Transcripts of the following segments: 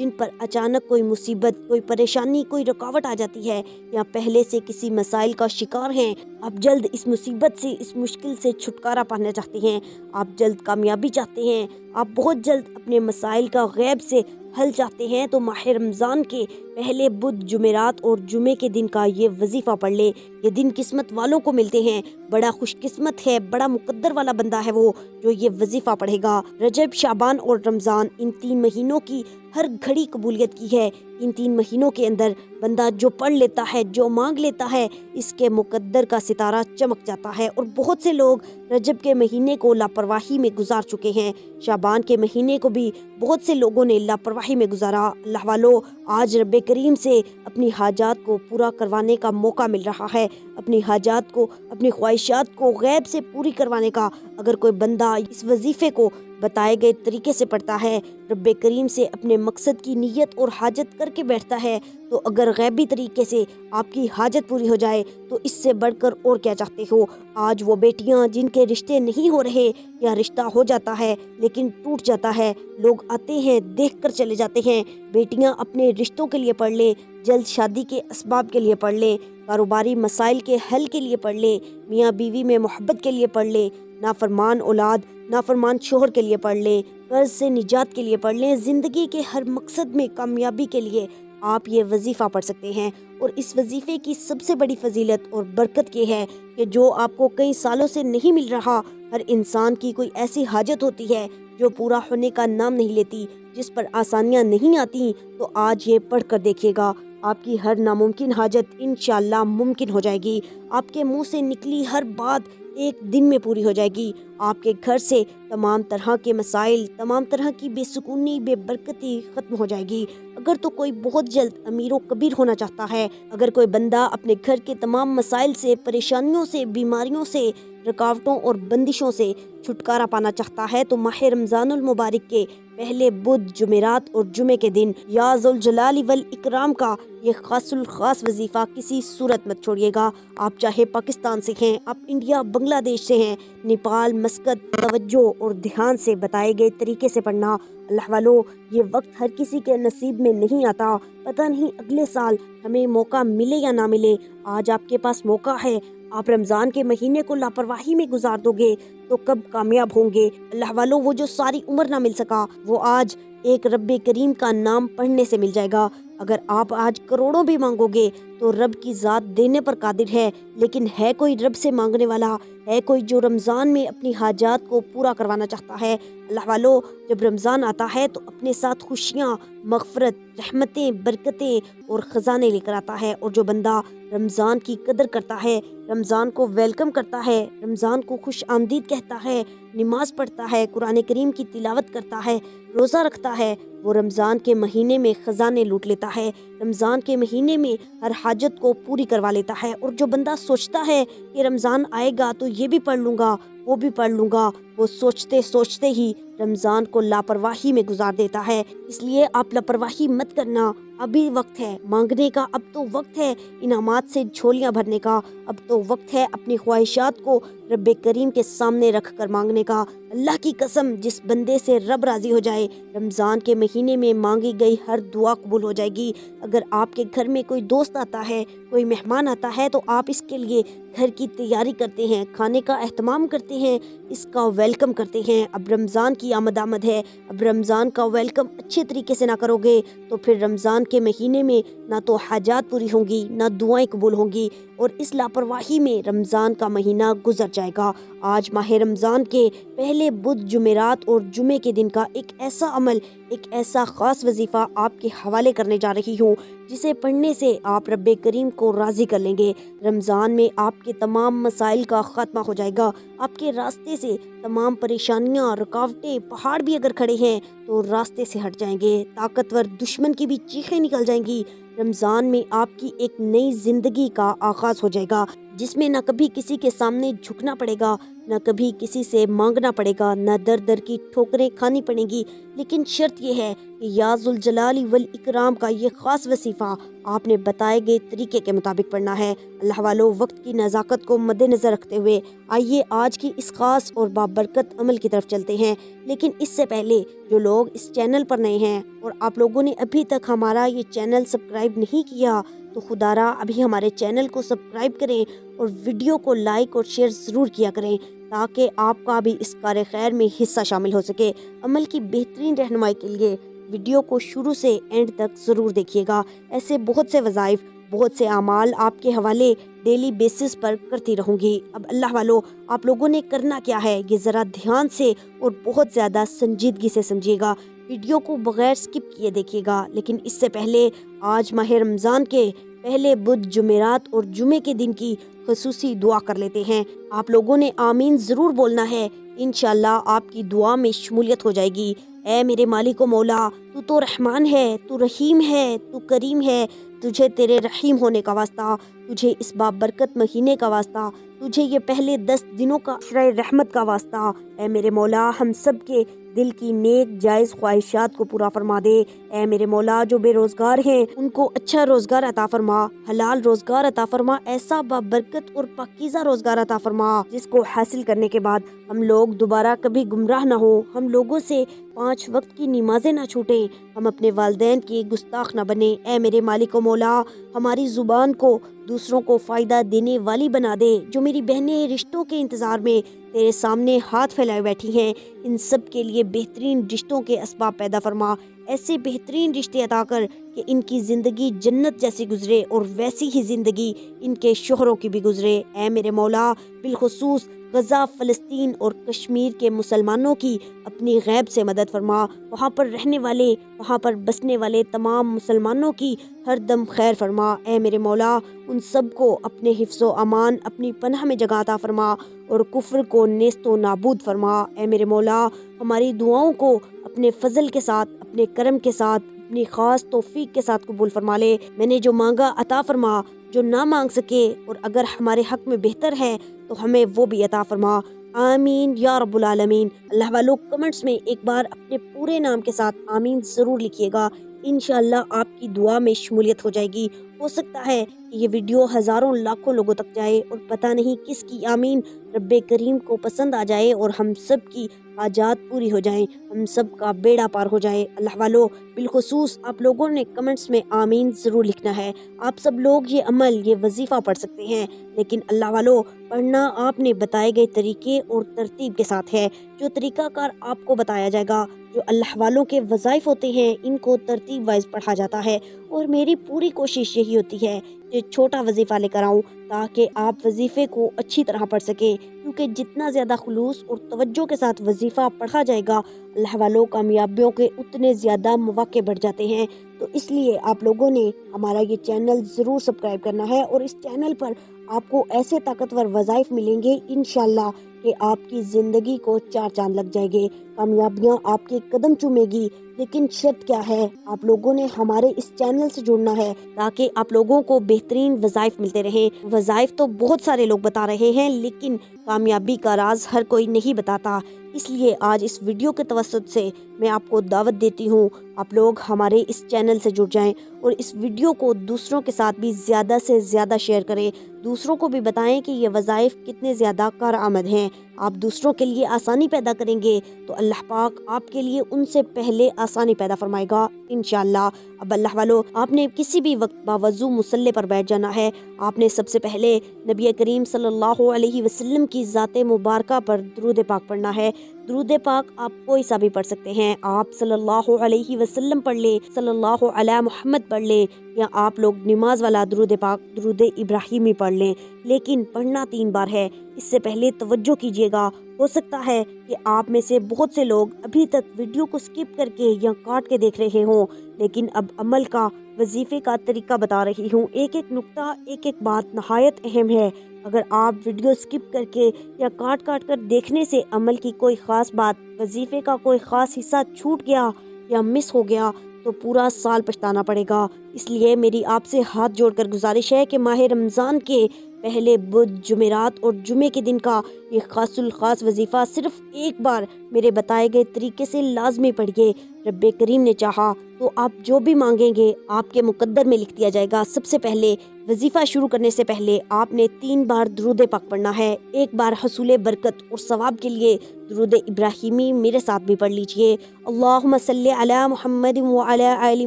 جن پر اچانک کوئی مصیبت، کوئی پریشانی، کوئی رکاوٹ آ جاتی ہے یا پہلے سے کسی مسائل کا شکار ہیں، آپ جلد اس مصیبت سے، اس مشکل سے چھٹکارا پانا چاہتے ہیں، آپ جلد کامیابی چاہتے ہیں، آپ بہت جلد اپنے مسائل کا غیب سے حل چاہتے ہیں، تو ماہ رمضان کے پہلے بدھ، جمعرات اور جمعے کے دن کا یہ وظیفہ پڑھ لیں۔ یہ دن قسمت والوں کو ملتے ہیں، بڑا خوش قسمت ہے، بڑا مقدر والا بندہ ہے وہ جو یہ وظیفہ پڑھے گا۔ رجب، شعبان اور رمضان، ان 3 مہینوں کی ہر گھڑی قبولیت کی ہے۔ ان 3 مہینوں کے اندر بندہ جو پڑھ لیتا ہے، جو مانگ لیتا ہے، اس کے مقدر کا ستارہ چمک جاتا ہے۔ اور بہت سے لوگ رجب کے مہینے کو لاپرواہی میں گزار چکے ہیں، شعبان کے مہینے کو بھی بہت سے لوگوں نے لاپرواہی میں گزارا۔ اللہ والو، آج رب کریم سے اپنی حاجات کو پورا کروانے کا موقع مل رہا ہے، اپنی حاجات کو، اپنی خواہشات کو غیب سے پوری کروانے کا۔ اگر کوئی بندہ اس وظیفے کو بتائے گئے طریقے سے پڑھتا ہے، رب کریم سے اپنے مقصد کی نیت اور حاجت کر کے بیٹھتا ہے، تو اگر غیبی طریقے سے آپ کی حاجت پوری ہو جائے تو اس سے بڑھ کر اور کیا چاہتے ہو۔ آج وہ بیٹیاں جن کے رشتے نہیں ہو رہے یا رشتہ ہو جاتا ہے لیکن ٹوٹ جاتا ہے، لوگ آتے ہیں دیکھ کر چلے جاتے ہیں، بیٹیاں اپنے رشتوں کے لیے پڑھ لیں، جلد شادی کے اسباب کے لیے پڑھ لیں، کاروباری مسائل کے حل کے لیے پڑھ لیں، میاں بیوی میں محبت کے لیے پڑھ لیں، نافرمان اولاد، نافرمان شوہر کے لیے پڑھ لیں، قرض سے نجات کے لیے پڑھ لیں، زندگی کے ہر مقصد میں کامیابی کے لیے آپ یہ وظیفہ پڑھ سکتے ہیں۔ اور اس وظیفے کی سب سے بڑی فضیلت اور برکت یہ ہے کہ جو آپ کو کئی سالوں سے نہیں مل رہا، ہر انسان کی کوئی ایسی حاجت ہوتی ہے جو پورا ہونے کا نام نہیں لیتی، جس پر آسانیاں نہیں آتی، تو آج یہ پڑھ کر دیکھیے گا، آپ کی ہر ناممکن حاجت انشاءاللہ ممکن ہو جائے گی، آپ کے منہ سے نکلی ہر بات ایک دن میں پوری ہو جائے گی، آپ کے گھر سے تمام طرح کے مسائل، تمام طرح کی بے سکونی، بے برکتی ختم ہو جائے گی۔ اگر تو کوئی بہت جلد امیر و کبیر ہونا چاہتا ہے، اگر کوئی بندہ اپنے گھر کے تمام مسائل سے، پریشانیوں سے، بیماریوں سے، رکاوٹوں اور بندشوں سے چھٹکارا پانا چاہتا ہے، تو ماہ رمضان المبارک کے پہلے بدھ، جمعرات اور جمعے کے دن یا ذوالجلال والاکرام کا یہ خاص الخاص وظیفہ کسی صورت مت چھوڑیے گا۔ آپ چاہے پاکستان سے ہیں، آپ انڈیا، بنگلہ دیش سے ہیں، نیپال، مسقط، توجہ اور دھیان سے بتائے گئے طریقے سے پڑھنا۔ اللہ والو، یہ وقت ہر کسی کے نصیب میں نہیں آتا، پتہ نہیں اگلے سال ہمیں موقع ملے یا نہ ملے۔ آج آپ کے پاس موقع ہے، آپ رمضان کے مہینے کو لاپرواہی میں گزار دو گے تو کب کامیاب ہوں گے۔ اللہ والو، وہ جو ساری عمر نہ مل سکا، وہ آج ایک رب کریم کا نام پڑھنے سے مل جائے گا۔ اگر آپ آج کروڑوں بھی مانگو گے تو رب کی ذات دینے پر قادر ہے، لیکن ہے کوئی رب سے مانگنے والا، ہے کوئی جو رمضان میں اپنی حاجات کو پورا کروانا چاہتا ہے۔ اللہ والو، جب رمضان آتا ہے تو اپنے ساتھ خوشیاں، مغفرت، رحمتیں، برکتیں اور خزانے لے کر آتا ہے، اور جو بندہ رمضان کی قدر کرتا ہے، رمضان کو ویلکم کرتا ہے، رمضان کو خوش آمدید کہتا ہے، نماز پڑھتا ہے، قرآن کریم کی تلاوت کرتا ہے، روزہ رکھتا ہے، وہ رمضان کے مہینے میں خزانے لوٹ لیتا ہے، رمضان کے مہینے میں ہر حاجت کو پوری کروا لیتا ہے۔ اور جو بندہ سوچتا ہے کہ رمضان آئے گا تو یہ بھی پڑھ لوں گا، وہ بھی پڑھ لوں گا، وہ سوچتے سوچتے ہی رمضان کو لاپرواہی میں گزار دیتا ہے۔ اس لیے آپ لاپرواہی مت کرنا، ابھی وقت ہے مانگنے کا، اب تو وقت ہے انعامات سے جھولیاں بھرنے کا، اب تو وقت ہے اپنی خواہشات کو رب کریم کے سامنے رکھ کر مانگنے کا۔ اللہ کی قسم، جس بندے سے رب راضی ہو جائے، رمضان کے مہینے میں مانگی گئی ہر دعا قبول ہو جائے گی۔ اگر آپ کے گھر میں کوئی دوست آتا ہے، کوئی مہمان آتا ہے، تو آپ اس کے لیے گھر کی تیاری کرتے ہیں، کھانے کا اہتمام کرتے ہیں، اس کا ویلکم کرتے ہیں۔ اب رمضان کی آمد ہے، اب رمضان کا ویلکم اچھے طریقے سے نہ کرو گے تو پھر رمضان کے مہینے میں نہ تو حاجات پوری ہوں گی، نہ دعائیں قبول ہوں گی، اور اس لاپرواہی میں رمضان کا مہینہ گزر جائے گا۔ آج ماہ رمضان کے پہلے بدھ، جمعرات اور جمعے کے دن کا ایک ایسا عمل، ایک ایسا خاص وظیفہ آپ کے حوالے کرنے جا رہی ہوں، جسے پڑھنے سے آپ رب کریم کو راضی کر لیں گے۔ رمضان میں آپ کے تمام مسائل کا خاتمہ ہو جائے گا، آپ کے راستے سے تمام پریشانیاں، رکاوٹیں، پہاڑ بھی اگر کھڑے ہیں تو راستے سے ہٹ جائیں گے، طاقتور دشمن کی بھی چیخیں نکل جائیں گی۔ رمضان میں آپ کی ایک نئی زندگی کا آغاز ہو جائے گا، جس میں نہ کبھی کسی کے سامنے جھکنا پڑے گا، نہ کبھی کسی سے مانگنا پڑے گا، نہ در در کی ٹھوکریں کھانی پڑیں گی، لیکن شرط یہ ہے کہ یا ذوالجلال والاکرام کا یہ خاص وظیفہ آپ نے بتائے گئے طریقے کے مطابق پڑھنا ہے۔ اللہ والو، وقت کی نزاکت کو مد نظر رکھتے ہوئے آئیے آج کی اس خاص اور بابرکت عمل کی طرف چلتے ہیں۔ لیکن اس سے پہلے جو لوگ اس چینل پر نئے ہیں اور آپ لوگوں نے ابھی تک ہمارا یہ چینل سبسکرائب نہیں کیا تو خدارا ابھی ہمارے چینل کو سبسکرائب کریں اور ویڈیو کو لائک اور شیئر ضرور کیا کریں تاکہ آپ کا بھی اس کار خیر میں حصہ شامل ہو سکے۔ عمل کی بہترین رہنمائی کے لیے ویڈیو کو شروع سے اینڈ تک ضرور دیکھیے گا۔ ایسے بہت سے وظائف، بہت سے اعمال آپ کے حوالے ڈیلی بیسس پر کرتی رہوں گی۔ اب اللہ والو، آپ لوگوں نے کرنا کیا ہے یہ ذرا دھیان سے اور بہت زیادہ سنجیدگی سے سمجھیے گا۔ ویڈیو کو بغیر سکپ کیے دیکھیے گا۔ لیکن اس سے پہلے آج ماہ رمضان کے پہلے بدھ، جمعرات اور جمعے کے دن کی خصوصی دعا کر لیتے ہیں۔ آپ لوگوں نے آمین ضرور بولنا ہے، انشاءاللہ آپ کی دعا میں شمولیت ہو جائے گی۔ اے میرے مالک و مولا، تو رحمان ہے، تو رحیم ہے، تو کریم ہے، تجھے تیرے رحیم ہونے کا واسطہ، تجھے اس بابرکت مہینے کا واسطہ، تجھے یہ پہلے 10 دنوں کا عشرۂ رحمت کا واسطہ۔ اے میرے مولا، ہم سب کے دل کی نیک جائز خواہشات کو پورا فرما دے۔ اے میرے مولا، جو بے روزگار ہیں ان کو اچھا روزگار عطا فرما، حلال روزگار عطا فرما، ایسا بابرکت اور پاکیزہ روزگار عطا فرما جس کو حاصل کرنے کے بعد ہم لوگ دوبارہ کبھی گمراہ نہ ہو، ہم لوگوں سے 5 وقت کی نمازیں نہ چھوٹیں، ہم اپنے والدین کی گستاخ نہ بنیں۔ اے میرے مالک و مولا، ہماری زبان کو دوسروں کو فائدہ دینے والی بنا دے۔ جو میری بہنیں رشتوں کے انتظار میں تیرے سامنے ہاتھ پھیلائے بیٹھی ہیں، ان سب کے لیے بہترین رشتوں کے اسباب پیدا فرما، ایسے بہترین رشتے عطا کر کہ ان کی زندگی جنت جیسی گزرے اور ویسی ہی زندگی ان کے شوہروں کی بھی گزرے۔ اے میرے مولا، بالخصوص غزہ، فلسطین اور کشمیر کے مسلمانوں کی اپنی غیب سے مدد فرما، وہاں پر رہنے والے، وہاں پر بسنے والے تمام مسلمانوں کی ہر دم خیر فرما۔ اے میرے مولا، ان سب کو اپنے حفظ و امان، اپنی پناہ میں جگہ عطا فرما اور کفر کو نیست و نابود فرما۔ اے میرے مولا، ہماری دعاؤں کو اپنے فضل کے ساتھ، اپنے کرم کے ساتھ، اپنی خاص توفیق کے ساتھ قبول فرما لے۔ میں نے جو مانگا عطا فرما، جو نہ مانگ سکے اور اگر ہمارے حق میں بہتر ہے تو ہمیں وہ بھی عطا فرما۔ آمین یا رب العالمین۔ اللہ والو، کمنٹس میں ایک بار اپنے پورے نام کے ساتھ آمین ضرور لکھیے گا، انشاءاللہ آپ کی دعا میں شمولیت ہو جائے گی۔ ہو سکتا ہے کہ یہ ویڈیو ہزاروں لاکھوں لوگوں تک جائے اور پتہ نہیں کس کی آمین رب کریم کو پسند آ جائے اور ہم سب کی حاجات پوری ہو جائیں، ہم سب کا بیڑا پار ہو جائے۔ اللہ والو، بالخصوص آپ لوگوں نے کمنٹس میں آمین ضرور لکھنا ہے۔ آپ سب لوگ یہ عمل، یہ وظیفہ پڑھ سکتے ہیں، لیکن اللہ والو، پڑھنا آپ نے بتائے گئے طریقے اور ترتیب کے ساتھ ہے۔ جو طریقہ کار آپ کو بتایا جائے گا، جو اللہ والوں کے وظائف ہوتے ہیں، ان کو ترتیب وائز پڑھا جاتا ہے اور میری پوری کوشش یہی ہوتی ہے کہ چھوٹا وظیفہ لے کر آؤں تاکہ آپ وظیفے کو اچھی طرح پڑھ سکیں، کیونکہ جتنا زیادہ خلوص اور توجہ کے ساتھ وظیفہ پڑھا جائے گا، اللہ والوں کامیابیوں کے اتنے زیادہ مواقع بڑھ جاتے ہیں۔ تو اس لیے آپ لوگوں نے ہمارا یہ چینل ضرور سبسکرائب کرنا ہے اور اس چینل پر آپ کو ایسے طاقتور وظائف ملیں گے انشاءاللہ کہ آپ کی زندگی کو 4 چاند لگ جائیں گے، کامیابیاں آپ کے قدم چومے گی۔ لیکن شرط کیا ہے؟ آپ لوگوں نے ہمارے اس چینل سے جڑنا ہے تاکہ آپ لوگوں کو بہترین وظائف ملتے رہیں۔ وظائف تو بہت سارے لوگ بتا رہے ہیں، لیکن کامیابی کا راز ہر کوئی نہیں بتاتا۔ اس لیے آج اس ویڈیو کے توسط سے میں آپ کو دعوت دیتی ہوں، آپ لوگ ہمارے اس چینل سے جڑ جائیں اور اس ویڈیو کو دوسروں کے ساتھ بھی زیادہ سے زیادہ شیئر کریں، دوسروں کو بھی بتائیں کہ یہ وظائف کتنے زیادہ کارآمد ہیں۔ آپ دوسروں کے لیے آسانی پیدا کریں گے تو اللہ پاک آپ کے لیے ان سے پہلے آسانی پیدا فرمائے گا انشاءاللہ۔ اب اللہ والو، آپ نے کسی بھی وقت باوضو مصلی پر بیٹھ جانا ہے۔ آپ نے سب سے پہلے نبی کریم صلی اللہ علیہ وسلم کی ذات مبارکہ پر درود پاک پڑھنا ہے۔ درود پاک آپ کوئی سا بھی پڑھ سکتے ہیں، آپ صلی اللہ علیہ وسلم پڑھ لیں، صلی اللہ علی محمد پڑھ لیں، یا آپ لوگ نماز والا درود پاک درود ابراہیمی پڑھ لیں، لیکن پڑھنا 3 بار ہے۔ اس سے پہلے توجہ کیجیے گا، ہو سکتا ہے کہ آپ میں سے بہت سے لوگ ابھی تک ویڈیو کو سکپ کر کے یا کاٹ کے دیکھ رہے ہوں، لیکن اب عمل کا، وظیفے کا طریقہ بتا رہی ہوں۔ ایک ایک نقطہ، ایک ایک بات نہایت اہم ہے۔ اگر آپ ویڈیو سکپ کر کے یا کاٹ کر دیکھنے سے عمل کی کوئی خاص بات، وظیفے کا کوئی خاص حصہ چھوٹ گیا یا مس ہو گیا تو پورا سال پچھتانا پڑے گا۔ اس لیے میری آپ سے ہاتھ جوڑ کر گزارش ہے کہ ماہ رمضان کے پہلے بدھ، جمعرات اور جمعے کے دن کا یہ خاص الخاص وظیفہ صرف ایک بار میرے بتائے گئے طریقے سے لازمی پڑھیے۔ رب کریم نے چاہا تو آپ جو بھی مانگیں گے آپ کے مقدر میں لکھ دیا جائے گا۔ سب سے پہلے وظیفہ شروع کرنے سے پہلے آپ نے 3 بار درود پاک پڑھنا ہے۔ ایک بار حصول برکت اور ثواب کے لیے درود ابراہیمی میرے ساتھ بھی پڑھ لیجئے۔ اللہم صلی علی محمد وعلی آل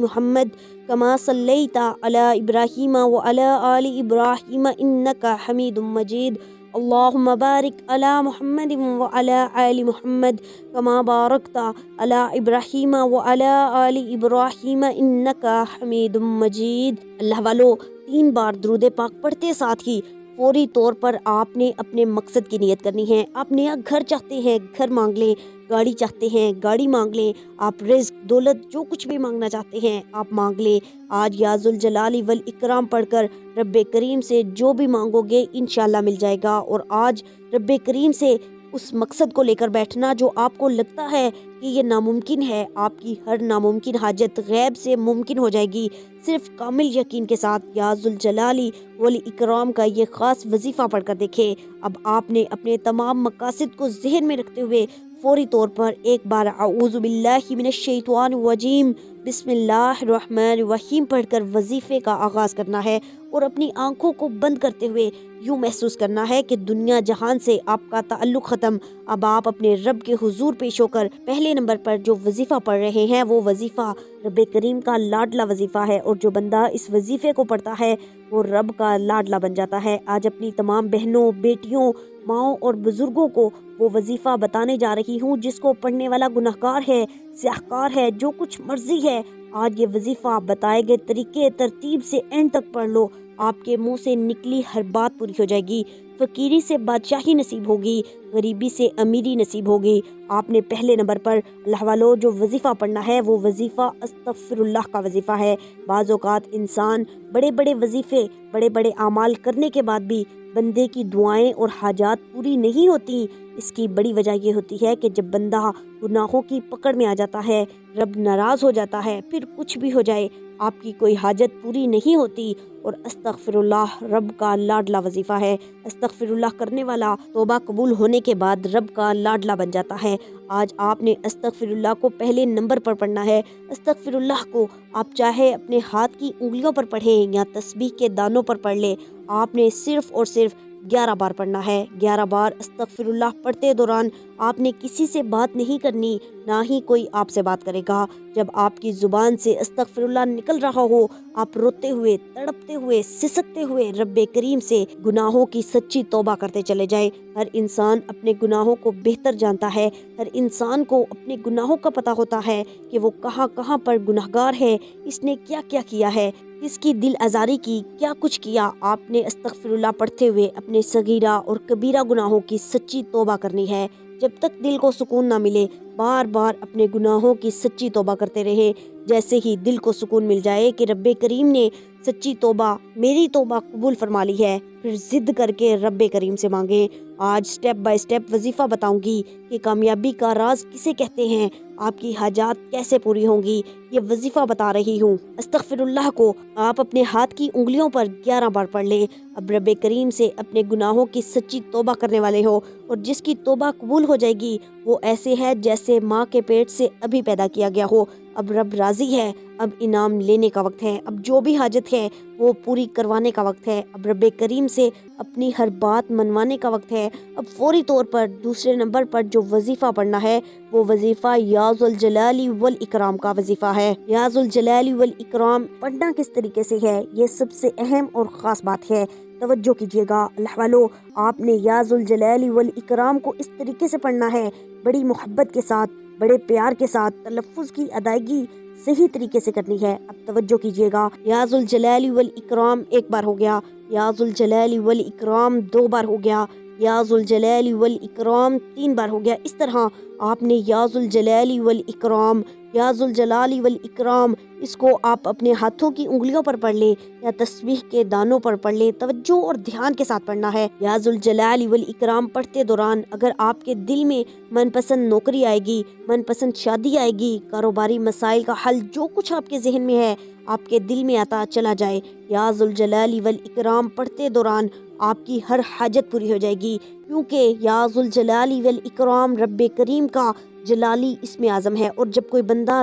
محمد کما صلیت علی ابراہیم وعلی آل ابراہیم انک حمید مجید۔ اللہم بارک علی محمد وعلی آل محمد کما بارکت علی ابراہیم وعلی آل ابراہیم انک حمید مجید۔ اللہ والو، 3 بار درود پاک پڑھتے ساتھ ہی فوری طور پر آپ نے اپنے مقصد کی نیت کرنی ہے۔ آپ نیا گھر چاہتے ہیں، گھر مانگ لیں۔ گاڑی چاہتے ہیں، گاڑی مانگ لیں۔ آپ رزق، دولت، جو کچھ بھی مانگنا چاہتے ہیں آپ مانگ لیں۔ آج یا ذوالجلال والاکرام پڑھ کر رب کریم سے جو بھی مانگو گے انشاءاللہ مل جائے گا۔ اور آج رب کریم سے اس مقصد کو لے کر بیٹھنا جو آپ کو لگتا ہے کہ یہ ناممکن ہے، آپ کی ہر ناممکن حاجت غیب سے ممکن ہو جائے گی، صرف کامل یقین کے ساتھ یا ذوالجلال والاکرام کا یہ خاص وظیفہ پڑھ کر دیکھیں۔ اب آپ نے اپنے تمام مقاصد کو ذہن میں رکھتے ہوئے فوری طور پر ایک بار اعوذ باللہ من الشیطان الرجیم بسم اللہ الرحمن الرحیم پڑھ کر وظیفے کا آغاز کرنا ہے، اور اپنی آنکھوں کو بند کرتے ہوئے یوں محسوس کرنا ہے کہ دنیا جہان سے آپ کا تعلق ختم۔ اب آپ اپنے رب کے حضور پیش ہو کر پہلے نمبر پر جو وظیفہ پڑھ رہے ہیں وہ وظیفہ رب کریم کا لاڈلا وظیفہ ہے، اور جو بندہ اس وظیفے کو پڑھتا ہے وہ رب کا لاڈلا بن جاتا ہے۔ آج اپنی تمام بہنوں، بیٹیوں، ماؤں اور بزرگوں کو وہ وظیفہ بتانے جا رہی ہوں جس کو پڑھنے والا گناہگار ہے، سیاہکار ہے، جو کچھ مرضی ہے۔ آج یہ وظیفہ بتائے گئے طریقے ترتیب سے اینڈ تک پڑھ لو، آپ کے منہ سے نکلی ہر بات پوری ہو جائے گی۔ فقیری سے بادشاہی نصیب ہوگی، غریبی سے امیری نصیب ہوگی۔ آپ نے پہلے نمبر پر اللہ والو جو وظیفہ پڑھنا ہے وہ وظیفہ استغفر اللہ کا وظیفہ ہے۔ بعض اوقات انسان بڑے بڑے وظیفے، بڑے بڑے اعمال کرنے کے بعد بھی بندے کی دعائیں اور حاجات پوری نہیں ہوتی۔ اس کی بڑی وجہ یہ ہوتی ہے کہ جب بندہ گناہوں کی پکڑ میں آ جاتا ہے، رب ناراض ہو جاتا ہے، پھر کچھ بھی ہو جائے آپ کی کوئی حاجت پوری نہیں ہوتی۔ اور استغفر اللہ رب کا لاڈلا وظیفہ ہے۔ استغفر اللہ کرنے والا توبہ قبول ہونے کے بعد رب کا لاڈلا بن جاتا ہے۔ آج آپ نے استغفر اللہ کو پہلے نمبر پر پڑھنا ہے۔ استغفر اللہ کو آپ چاہے اپنے ہاتھ کی انگلیوں پر پڑھیں یا تسبیح کے دانوں پر پڑھ لیں، آپ نے صرف اور صرف 11 بار پڑھنا ہے۔ 11 بار استغفر اللہ پڑھتے دوران آپ نے کسی سے بات نہیں کرنی، نہ ہی کوئی آپ سے بات کرے گا۔ جب آپ کی زبان سے استغفر اللہ نکل رہا ہو، آپ روتے ہوئے، تڑپتے ہوئے، سسکتے ہوئے رب کریم سے گناہوں کی سچی توبہ کرتے چلے جائیں۔ ہر انسان اپنے گناہوں کو بہتر جانتا ہے۔ ہر انسان کو اپنے گناہوں کا پتہ ہوتا ہے کہ وہ کہاں کہاں پر گناہگار ہے، اس نے کیا کیا کیا ہے، کس کی دل آزاری کی، کیا کچھ کیا۔ آپ نے استغفر اللہ پڑھتے ہوئے اپنے صغیرہ اور کبیرہ گناہوں کی سچی توبہ کرنی ہے۔ جب تک دل کو سکون نہ ملے بار بار اپنے گناہوں کی سچی توبہ کرتے رہے۔ جیسے ہی دل کو سکون مل جائے کہ رب کریم نے سچی توبہ، میری توبہ قبول فرما لی ہے، پھر ضد کر کے رب کریم سے مانگیں۔ آج سٹیپ بائی سٹیپ وظیفہ بتاؤں گی کہ کامیابی کا راز کسے کہتے ہیں، آپ کی حاجات کیسے پوری ہوں گی، یہ وظیفہ بتا رہی ہوں۔ استغفر اللہ کو آپ اپنے ہاتھ کی انگلیوں پر 11 بار پڑھ لیں۔ اب رب کریم سے اپنے گناہوں کی سچی توبہ کرنے والے ہو، اور جس کی توبہ قبول ہو جائے گی وہ ایسے ہے جیسے ماں کے پیٹ سے ابھی پیدا کیا گیا ہو۔ اب رب راضی ہے، اب انعام لینے کا وقت ہے، اب جو بھی حاجت ہے وہ پوری کروانے کا وقت ہے۔ اب رب کریم سے اپنی ہر بات منوانے کا وقت ہے۔ اب فوری طور پر دوسرے نمبر پر جو وظیفہ پڑھنا ہے وہ وظیفہ یا ذوالجلال والاکرام کا وظیفہ ہے۔ یا ذوالجلال والاکرام پڑھنا کس طریقے سے ہے، یہ سب سے اہم اور خاص بات ہے، توجہ کیجیے گا۔ اللہ والو، آپ نے یا ذوالجلال والاکرام کو اس طریقے سے پڑھنا ہے، بڑی محبت کے ساتھ، بڑے پیار کے ساتھ، تلفظ کی ادائیگی صحیح طریقے سے کرنی ہے۔ اب توجہ کیجیے گا۔ یا ذوالجلال والاکرام 1 بار ہو گیا، یا ذوالجلال والاکرام 2 بار ہو گیا، یا ذوالجلال والاکرام 3 بار ہو گیا۔ اس طرح آپ نے یا ذوالجلال والاکرام، یا ذوالجلال والاکرام اس کو آپ اپنے ہاتھوں کی انگلیوں پر پڑھ لیں یا تسبیح کے دانوں پر پڑھ لیں۔ توجہ اور دھیان کے ساتھ پڑھنا ہے۔ یا ذوالجلال والاکرام پڑھتے دوران اگر آپ کے دل میں من پسند نوکری آئے گی، من پسند شادی آئے گی، کاروباری مسائل کا حل، جو کچھ آپ کے ذہن میں ہے آپ کے دل میں آتا چلا جائے، یا ذوالجلال والاکرام پڑھتے دوران آپ کی ہر حاجت پوری ہو جائے گی، کیونکہ یا ذوالجلال والاکرام رب کریم کا جلالی اسم اعظم ہے۔ اور جب کوئی بندہ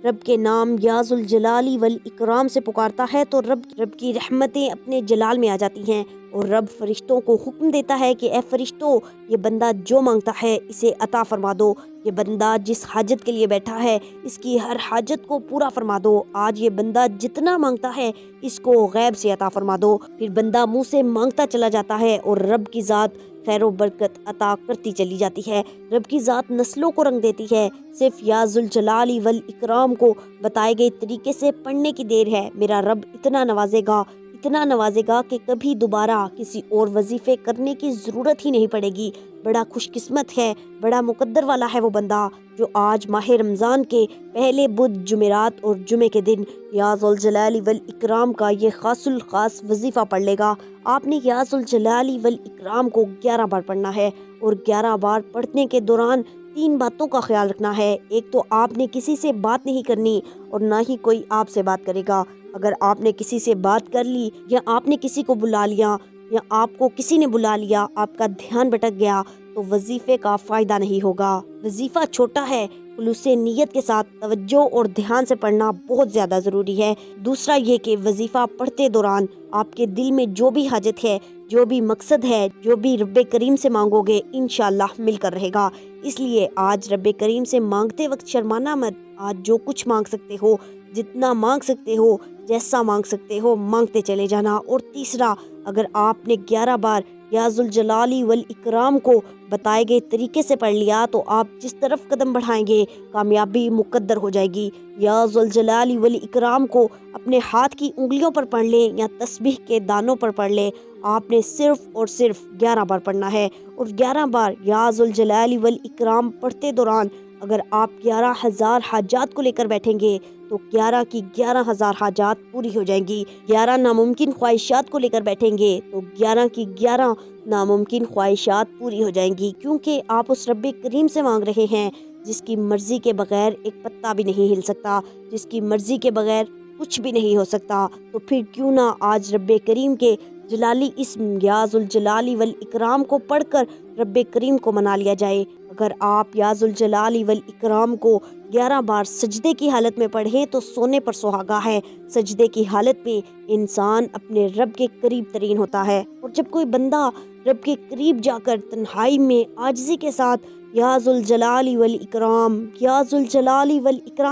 رب کے نام یا ذوالجلال والاکرام سے پکارتا ہے تو رب کی رحمتیں اپنے جلال میں آ جاتی ہیں، اور رب فرشتوں کو حکم دیتا ہے کہ اے فرشتوں، یہ بندہ جو مانگتا ہے اسے عطا فرما دو، یہ بندہ جس حاجت کے لیے بیٹھا ہے اس کی ہر حاجت کو پورا فرما دو، آج یہ بندہ جتنا مانگتا ہے اس کو غیب سے عطا فرما دو۔ پھر بندہ منہ سے مانگتا چلا جاتا ہے اور رب کی ذات خیر و برکت عطا کرتی چلی جاتی ہے۔ رب کی ذات نسلوں کو رنگ دیتی ہے۔ صرف یا ذوالجلال والاکرام کو بتائے گئے طریقے سے پڑھنے کی دیر ہے، میرا رب اتنا نوازے گا کہ کبھی دوبارہ کسی اور وظیفے کرنے کی ضرورت ہی نہیں پڑے گی۔ بڑا خوش قسمت ہے، بڑا مقدر والا ہے وہ بندہ جو آج ماہ رمضان کے پہلے بدھ، جمعرات اور جمعے کے دن یا ذوالجلال والاکرام کا یہ خاص الخاص وظیفہ پڑھ لے گا۔ آپ نے یا ذوالجلال والاکرام کو 11 بار پڑھنا ہے، اور 11 بار پڑھنے کے دوران 3 باتوں کا خیال رکھنا ہے۔ ایک تو آپ نے کسی سے بات نہیں کرنی اور نہ ہی کوئی آپ سے بات کرے گا۔ اگر آپ نے کسی سے بات کر لی یا آپ نے کسی کو بلا لیا یا آپ کو کسی نے بلا لیا، آپ کا دھیان بھٹک گیا تو وظیفے کا فائدہ نہیں ہوگا۔ وظیفہ چھوٹا ہے، خلوص نیت کے ساتھ توجہ اور دھیان سے پڑھنا بہت زیادہ ضروری ہے۔ دوسرا یہ کہ وظیفہ پڑھتے دوران آپ کے دل میں جو بھی حاجت ہے، جو بھی مقصد ہے، جو بھی رب کریم سے مانگو گے انشاءاللہ مل کر رہے گا۔ اس لیے آج رب کریم سے مانگتے وقت شرمانا مت۔ آج جو کچھ مانگ سکتے ہو، جتنا مانگ سکتے ہو، جیسا مانگ سکتے ہو، مانگتے چلے جانا۔ اور تیسرا، اگر آپ نے 11 بار یا ذوالجلال والاکرام کو بتائے گئے طریقے سے پڑھ لیا تو آپ جس طرف قدم بڑھائیں گے کامیابی مقدر ہو جائے گی۔ یا ذوالجلال والاکرام کو اپنے ہاتھ کی انگلیوں پر پڑھ لیں یا تسبیح کے دانوں پر پڑھ لیں، آپ نے صرف اور صرف 11 بار پڑھنا ہے۔ اور 11 بار یا ذوالجلال والاکرام پڑھتے دوران اگر آپ 11,000 حاجات کو لے کر بیٹھیں گے تو 11 کی 11,000 حاجات پوری ہو جائیں گی۔ 11 ناممکن خواہشات کو لے کر بیٹھیں گے تو 11 کی 11 ناممکن خواہشات پوری ہو جائیں گی، کیونکہ آپ اس رب کریم سے مانگ رہے ہیں جس کی مرضی کے بغیر ایک پتا بھی نہیں ہل سکتا، جس کی مرضی کے بغیر کچھ بھی نہیں ہو سکتا۔ تو پھر کیوں نہ آج رب کریم کے جلالی اسم یا ذوالجلال والاکرام کو پڑھ کر رب کریم کو منا لیا جائے۔ اگر آپ یا ذوالجلال والاکرام کو 11 بار سجدے کی حالت میں پڑھیں تو سونے پر سہاگا ہے۔ سجدے کی حالت میں انسان اپنے رب کے قریب ترین ہوتا ہے، اور جب کوئی بندہ رب کے قریب جا کر تنہائی میں عاجزی کے ساتھ یا ذوالجلال والاکرام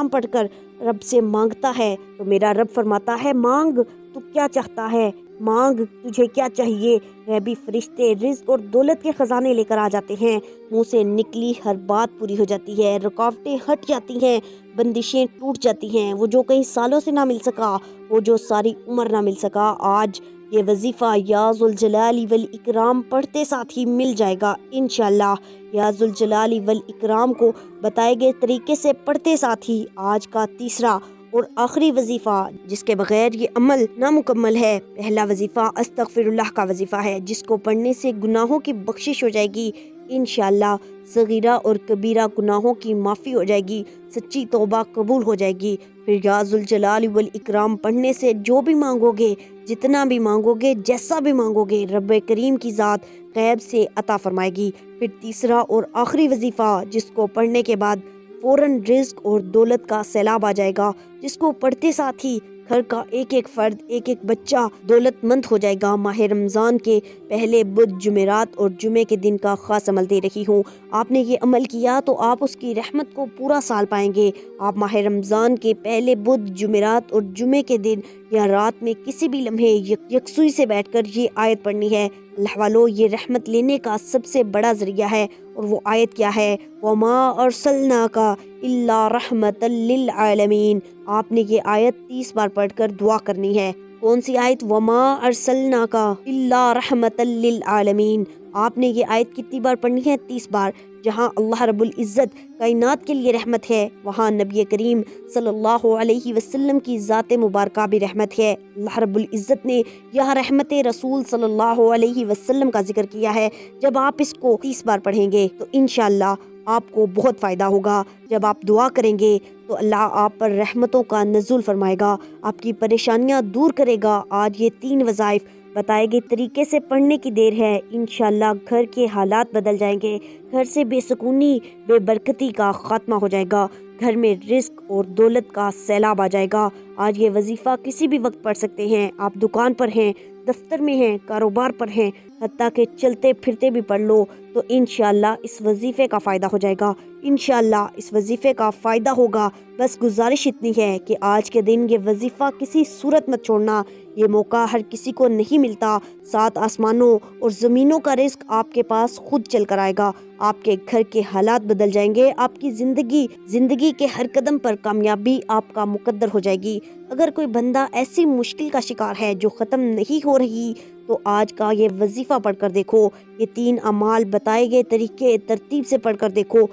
پڑھ کر رب سے مانگتا ہے تو میرا رب فرماتا ہے مانگ، تو کیا چاہتا ہے، مانگ، تجھے کیا چاہیے۔ غیبی فرشتے رزق اور دولت کے خزانے لے کر آ جاتے ہیں، منہ سے نکلی ہر بات پوری ہو جاتی ہے، رکاوٹیں ہٹ جاتی ہیں، بندشیں ٹوٹ جاتی ہیں۔ وہ جو کئی سالوں سے نہ مل سکا، وہ جو ساری عمر نہ مل سکا، آج یہ وظیفہ یا ذوالجلال والاکرام پڑھتے ساتھ ہی مل جائے گا انشاءاللہ۔ یا ذوالجلال والاکرام کو بتائے گئے طریقے سے پڑھتے ساتھ ہی آج کا تیسرا اور آخری وظیفہ جس کے بغیر یہ عمل نامکمل ہے، پہلا وظیفہ استغفر اللہ کا وظیفہ ہے، جس کو پڑھنے سے گناہوں کی بخشش ہو جائے گی انشاءاللہ، صغیرہ اور کبیرہ گناہوں کی معافی ہو جائے گی، سچی توبہ قبول ہو جائے گی۔ پھر یا ذوالجلال والاکرام پڑھنے سے جو بھی مانگو گے، جتنا بھی مانگو گے، جیسا بھی مانگو گے، رب کریم کی ذات غیب سے عطا فرمائے گی۔ پھر تیسرا اور آخری وظیفہ جس کو پڑھنے کے بعد فوراً رزق اور دولت کا سیلاب آ جائے گا، جس کو پڑھتے ساتھ ہی گھر کا ایک ایک فرد، ایک ایک بچہ دولت مند ہو جائے گا۔ ماہ رمضان کے پہلے بدھ، جمعرات اور جمعے کے دن کا خاص عمل دے رہی ہوں، آپ نے یہ عمل کیا تو آپ اس کی رحمت کو پورا سال پائیں گے۔ آپ ماہ رمضان کے پہلے بدھ، جمعرات اور جمعے کے دن یا رات میں کسی بھی لمحے یکسوئی سے بیٹھ کر یہ آیت پڑھنی ہے۔ اللہ والو، یہ رحمت لینے کا سب سے بڑا ذریعہ ہے، اور وہ آیت کیا ہے؟ وَمَا أَرْسَلْنَاكَ إِلَّا رَحْمَةً لِّلْعَالَمِينَ۔ آپ نے یہ آیت 30 بار پڑھ کر دعا کرنی ہے۔ کون سی آیت؟ وَمَا أَرْسَلْنَاكَ إِلَّا رَحْمَةً لِّلْعَالَمِينَ۔ آپ نے یہ آیت کتنی بار پڑھنی ہے؟ 30 بار۔ جہاں اللہ رب العزت کائنات کے لیے رحمت ہے، وہاں نبی کریم صلی اللہ علیہ وسلم کی ذات مبارکہ بھی رحمت ہے۔ اللہ رب العزت نے یہاں رحمت رسول صلی اللہ علیہ وسلم کا ذکر کیا ہے۔ جب آپ اس کو 30 بار پڑھیں گے تو انشاءاللہ آپ کو بہت فائدہ ہوگا۔ جب آپ دعا کریں گے تو اللہ آپ پر رحمتوں کا نزول فرمائے گا، آپ کی پریشانیاں دور کرے گا۔ آج یہ 3 وظائف بتائے گئے طریقے سے پڑھنے کی دیر ہے، انشاءاللہ گھر کے حالات بدل جائیں گے، گھر سے بے سکونی، بے برکتی کا خاتمہ ہو جائے گا، گھر میں رزق اور دولت کا سیلاب آ جائے گا۔ آج یہ وظیفہ کسی بھی وقت پڑھ سکتے ہیں، آپ دکان پر ہیں، دفتر میں ہیں، کاروبار پر ہیں، حتیٰ کہ چلتے پھرتے بھی پڑھ لو تو انشاءاللہ اس وظیفے کا فائدہ ہو جائے گا، انشاءاللہ اس وظیفے کا فائدہ ہوگا۔ بس گزارش اتنی ہے کہ آج کے دن یہ وظیفہ کسی صورت مت چھوڑنا، یہ موقع ہر کسی کو نہیں ملتا۔ 7 آسمانوں اور زمینوں کا رزق آپ کے پاس خود چل کر آئے گا، آپ کے گھر کے حالات بدل جائیں گے، آپ کی زندگی کے ہر قدم پر کامیابی آپ کا مقدر ہو جائے گی۔ اگر کوئی بندہ ایسی مشکل کا شکار ہے جو ختم نہیں ہو رہی تو آج کا یہ وظیفہ پڑھ کر دیکھو، یہ 3 اعمال بتائے گئے طریقے ترتیب سے پڑھ کر دیکھو،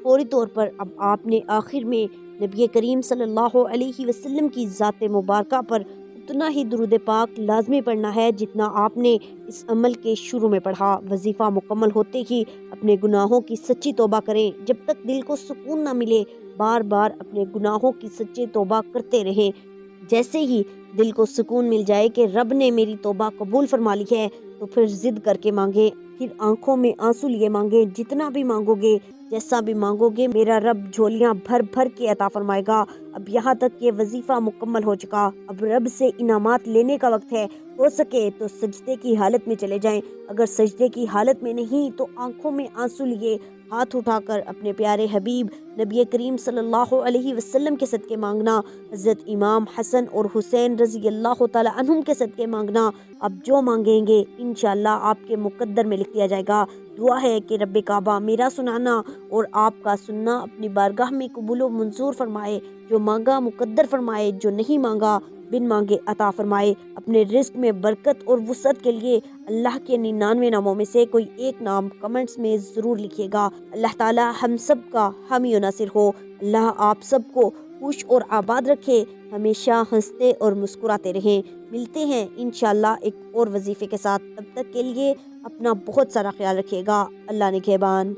فوری طور پر اب آپ نے آخر میں نبی کریم صلی اللہ علیہ وسلم کی ذات مبارکہ پر اتنا ہی درود پاک لازمی پڑھنا ہے جتنا آپ نے اس عمل کے شروع میں پڑھا۔ وظیفہ مکمل ہوتے ہی اپنے گناہوں کی سچی توبہ کریں، جب تک دل کو سکون نہ ملے بار بار اپنے گناہوں کی سچی توبہ کرتے رہیں۔ جیسے ہی دل کو سکون مل جائے کہ رب نے میری توبہ قبول فرما لی ہے تو پھر ضد کر کے مانگے، پھر آنکھوں میں آنسو لیے مانگے، جتنا بھی مانگو گے، جیسا بھی مانگو گے، میرا رب جھولیاں بھر بھر کے عطا فرمائے گا۔ اب یہاں تک یہ وظیفہ مکمل ہو چکا، اب رب سے انعامات لینے کا وقت ہے۔ ہو سکے تو سجدے کی حالت میں چلے جائیں، اگر سجدے کی حالت میں نہیں تو آنکھوں میں آنسو لیے ہاتھ اٹھا کر اپنے پیارے حبیب نبی کریم صلی اللہ علیہ وسلم کے صدقے مانگنا، حضرت امام حسن اور حسین رضی اللہ تعالی عنہم کے صدقے مانگنا۔ اب جو مانگیں گے انشاءاللہ آپ کے مقدر میں لکھ دیا جائے گا۔ دعا ہے کہ رب کعبہ میرا سنانا اور آپ کا سننا اپنی بارگاہ میں قبول و منظور فرمائے، جو مانگا مقدر فرمائے، جو نہیں مانگا بن مانگے عطا فرمائے۔ اپنے رزق میں برکت اور وسعت کے لیے اللہ کے 99 ناموں میں سے کوئی ایک نام کمنٹس میں ضرور لکھیے گا۔ اللہ تعالی ہم سب کا حامی و ناصر ہو۔ اللہ آپ سب کو خوش اور آباد رکھے، ہمیشہ ہنستے اور مسکراتے رہیں۔ ملتے ہیں انشاءاللہ ایک اور وظیفے کے ساتھ، تب تک کے لیے اپنا بہت سارا خیال رکھیے گا۔ اللہ نگہبان۔